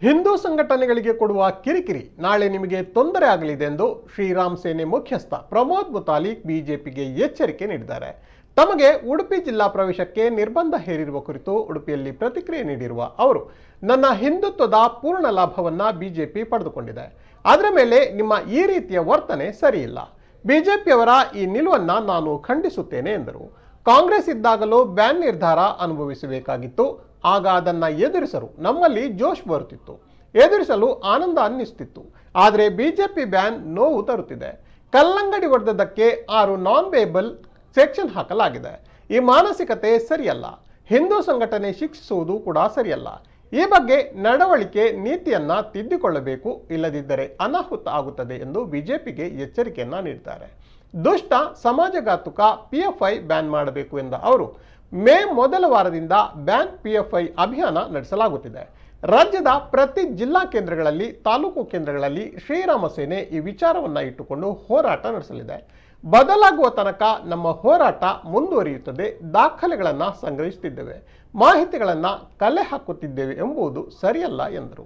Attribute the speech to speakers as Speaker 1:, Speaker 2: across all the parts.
Speaker 1: ಹಿಂದೂ ಸಂಘಟನೆಗಳಿಗೆ ಕೊಡುವ ಕಿರಿಕಿರಿ ನಾಳೆ ನಿಮಗೆ ತೊಂದರೆ ಆಗಲಿದೆ ಎಂದು ಶ್ರೀರಾಮ್ ಸೇನೆ ಮುಖ್ಯಸ್ಥ ಪ್ರಮೋದ್ ಮುತಾಲಿಕ್ ಬಿಜೆಪಿಗೆ ಎಚ್ಚರಿಕೆ ನೀಡಿದ್ದಾರೆ. ತಮಗೆ ಉಡುಪಿ ಜಿಲ್ಲಾ ಪ್ರವೇಶಕ್ಕೆ ನಿರ್ಬಂಧ ಹೇರಿರುವ ಕುರಿತು ಉಡುಪಿಯಲ್ಲಿ ಪ್ರತಿಕ್ರಿಯೆ ನೀಡಿರುವ ಅವರು, ನನ್ನ ಹಿಂದುತ್ವದ ಪೂರ್ಣ ಲಾಭವನ್ನ ಬಿಜೆಪಿ ಪಡೆದುಕೊಂಡಿದೆ. ಅದರ ಮೇಲೆ ನಿಮ್ಮ ಈ ರೀತಿಯ ವರ್ತನೆ ಸರಿಯಿಲ್ಲ. ಬಿಜೆಪಿಯವರ ಈ ನಿಲುವನ್ನ ನಾನು ಖಂಡಿಸುತ್ತೇನೆ ಎಂದರು. ಕಾಂಗ್ರೆಸ್ ಇದ್ದಾಗಲೂ ಬ್ಯಾನ್ ನಿರ್ಧಾರ ಅನುಭವಿಸಬೇಕಾಗಿತ್ತು. ಆಗ ಅದನ್ನ ಎದುರಿಸಲು ನಮ್ಮಲ್ಲಿ ಜೋಶ್ ಬರುತ್ತಿತ್ತು, ಎದುರಿಸಲು ಆನಂದ ಅನ್ನಿಸುತ್ತಿತ್ತು. ಆದರೆ ಬಿಜೆಪಿ ಬ್ಯಾನ್ ನೋವು ತರುತ್ತಿದೆ. ಕಲ್ಲಂಗಡಿ ಹೊಡೆದದ್ದಕ್ಕೆ 6 ನಾನ್ ಬೇಬಲ್ ಸೆಕ್ಷನ್ ಹಾಕಲಾಗಿದೆ. ಈ ಮಾನಸಿಕತೆ ಸರಿಯಲ್ಲ. ಹಿಂದೂ ಸಂಘಟನೆ ಶಿಕ್ಷಿಸುವುದು ಕೂಡ ಸರಿಯಲ್ಲ. ಈ ಬಗ್ಗೆ ನಡವಳಿಕೆ ನೀತಿಯನ್ನ ತಿದ್ದಿಕೊಳ್ಳಬೇಕು, ಇಲ್ಲದಿದ್ದರೆ ಅನಾಹುತ ಆಗುತ್ತದೆ ಎಂದು ಬಿಜೆಪಿಗೆ ಎಚ್ಚರಿಕೆಯನ್ನ ನೀಡಿದ್ದಾರೆ. ದುಷ್ಟ ಸಮಾಜಘಾತುಕ ಪಿಎಫ್ಐ ಬ್ಯಾನ್ ಮಾಡಬೇಕು ಎಂದ ಅವರು, ಮೇ ಮೊದಲ ವಾರದಿಂದ ಬ್ಯಾನ್ ಪಿಎಫ್ಐ ಅಭಿಯಾನ ನಡೆಸಲಾಗುತ್ತಿದೆ. ರಾಜ್ಯದ ಪ್ರತಿ ಜಿಲ್ಲಾ ಕೇಂದ್ರಗಳಲ್ಲಿ, ತಾಲೂಕು ಕೇಂದ್ರಗಳಲ್ಲಿ ಶ್ರೀರಾಮ ಸೇನೆ ಈ ವಿಚಾರವನ್ನ ಇಟ್ಟುಕೊಂಡು ಹೋರಾಟ ನಡೆಸಲಿದೆ. ಬದಲಾಗುವ ತನಕ ನಮ್ಮ ಹೋರಾಟ ಮುಂದುವರಿಯುತ್ತದೆ. ದಾಖಲೆಗಳನ್ನು ಸಂಗ್ರಹಿಸುತ್ತಿದ್ದೇವೆ, ಮಾಹಿತಿಗಳನ್ನು ಕಲೆ ಹಾಕುತ್ತಿದ್ದೇವೆ ಎಂಬುದು ಸರಿಯಲ್ಲ ಎಂದರು.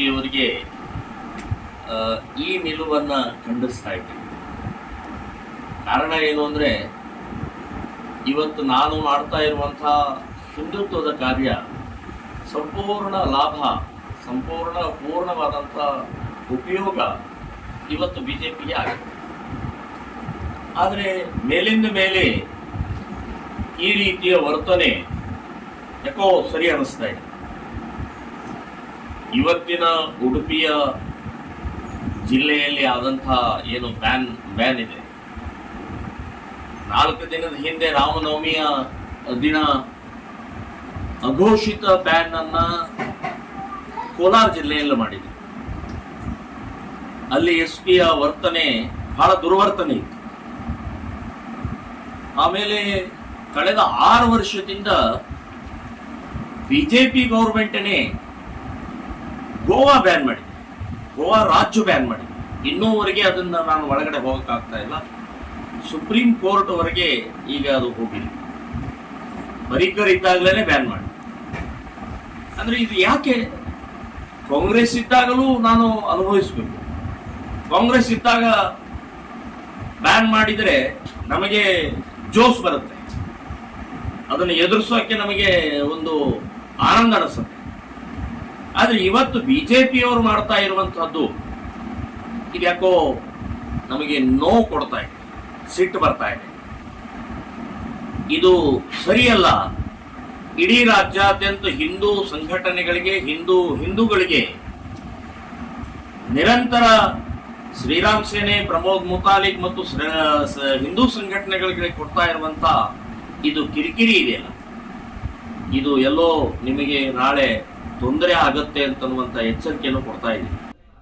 Speaker 2: ಇವರಿಗೆ ಈ ನಿಲುವನ್ನ ಖಂಡಿಸ್ತಾ ಇದ್ದೀವಿ. ಕಾರಣ ಏನು ಅಂದ್ರೆ, ಇವತ್ತು ನಾನು ಮಾಡ್ತಾ ಇರುವಂತಹ ಹಿಂದುತ್ವದ ಕಾರ್ಯ ಸಂಪೂರ್ಣ ಲಾಭ, ಪೂರ್ಣವಾದಂಥ ಉಪಯೋಗ ಇವತ್ತು ಬಿಜೆಪಿಗೆ ಆಗಿದೆ. ಆದರೆ ಮೇಲಿಂದ ಮೇಲೆ ಈ ರೀತಿಯ ವರ್ತನೆ ಯಾಕೋ ಸರಿ ಅನಿಸ್ತಾ ಇದೆ. ಇವತ್ತಿನ ಉಡುಪಿಯ ಜಿಲ್ಲೆಯಲ್ಲಿ ಆದಂತಹ ಏನು ಬ್ಯಾನ್ ಇದೆ, 4 ದಿನದ ಹಿಂದೆ ರಾಮನವಮಿಯ ದಿನ ಅಘೋಷಿತ ಬ್ಯಾನ್ ಅನ್ನ ಕೋಲಾರ ಜಿಲ್ಲೆಯಲ್ಲಿ ಮಾಡಿದೆ. ಅಲ್ಲಿ ಎಸ್ಪಿಯ ವರ್ತನೆ ಬಹಳ ದುರ್ವರ್ತನೆ ಇತ್ತು. ಆಮೇಲೆ ಕಳೆದ 6 ವರ್ಷದಿಂದ ಬಿಜೆಪಿ ಗೌರ್ಮೆಂಟ್ನೇ ಗೋವಾ ಬ್ಯಾನ್ ಮಾಡಿದೆ, ಗೋವಾ ರಾಜ್ಯ ಬ್ಯಾನ್ ಮಾಡಿದೆ. ಇನ್ನೂವರೆಗೆ ಅದನ್ನ ನಾನು ಒಳಗಡೆ ಹೋಗಕ್ಕಾಗ್ತಾ ಇಲ್ಲ. ಸುಪ್ರೀಂ ಕೋರ್ಟ್ ವರೆಗೆ ಈಗ ಅದು ಹೋಗಿದೆ. ಪರಿಕರ್ ಇದ್ದಾಗಲೇ ಬ್ಯಾನ್ ಮಾಡಿ. ಅಂದ್ರೆ ಇದು ಯಾಕೆ? ಕಾಂಗ್ರೆಸ್ ಇದ್ದಾಗಲೂ ನಾನು ಅನುಭವಿಸ್ಬೇಕು. ಕಾಂಗ್ರೆಸ್ ಇದ್ದಾಗ ಬ್ಯಾನ್ ಮಾಡಿದರೆ ನಮಗೆ ಜೋಶ್ ಬರುತ್ತೆ, ಅದನ್ನು ಎದುರಿಸೋಕೆ ನಮಗೆ ಒಂದು ಆನಂದ ಅನಿಸುತ್ತೆ. ಆದ್ರೆ ಇವತ್ತು ಬಿಜೆಪಿಯವರು ಮಾಡ್ತಾ ಇರುವಂತಹದ್ದು ಇದ್ಯಾಕೋ ನಮಗೆ ನೋವು ಕೊಡ್ತಾ ಇದೆ, ಸಿಟ್ಟು ಬರ್ತಾ ಇದೆ. ಇದು ಸರಿಯಲ್ಲ. ಇಡೀ ರಾಜ್ಯಾದ್ಯಂತ ಹಿಂದೂ ಸಂಘಟನೆಗಳಿಗೆ, ಹಿಂದೂಗಳಿಗೆ ನಿರಂತರ ಶ್ರೀರಾಮ್ ಸೇನೆ, ಪ್ರಮೋದ್ ಮುತಾಲಿಕ್ ಮತ್ತು ಹಿಂದೂ ಸಂಘಟನೆಗಳಿಗೆ ಕೊಡ್ತಾ ಇರುವಂತ ಇದು ಕಿರಿಕಿರಿ ಇದೆಯಲ್ಲ, ಇದು ಎಲ್ಲೋ ನಿಮಗೆ ನಾಳೆ ತೊಂದರೆ ಆಗತ್ತೆ ಅಂತನ್ನುವಂತ ಎಚ್ಚರಿಕೆಯನ್ನು ಕೊಡ್ತಾ ಇದೆ.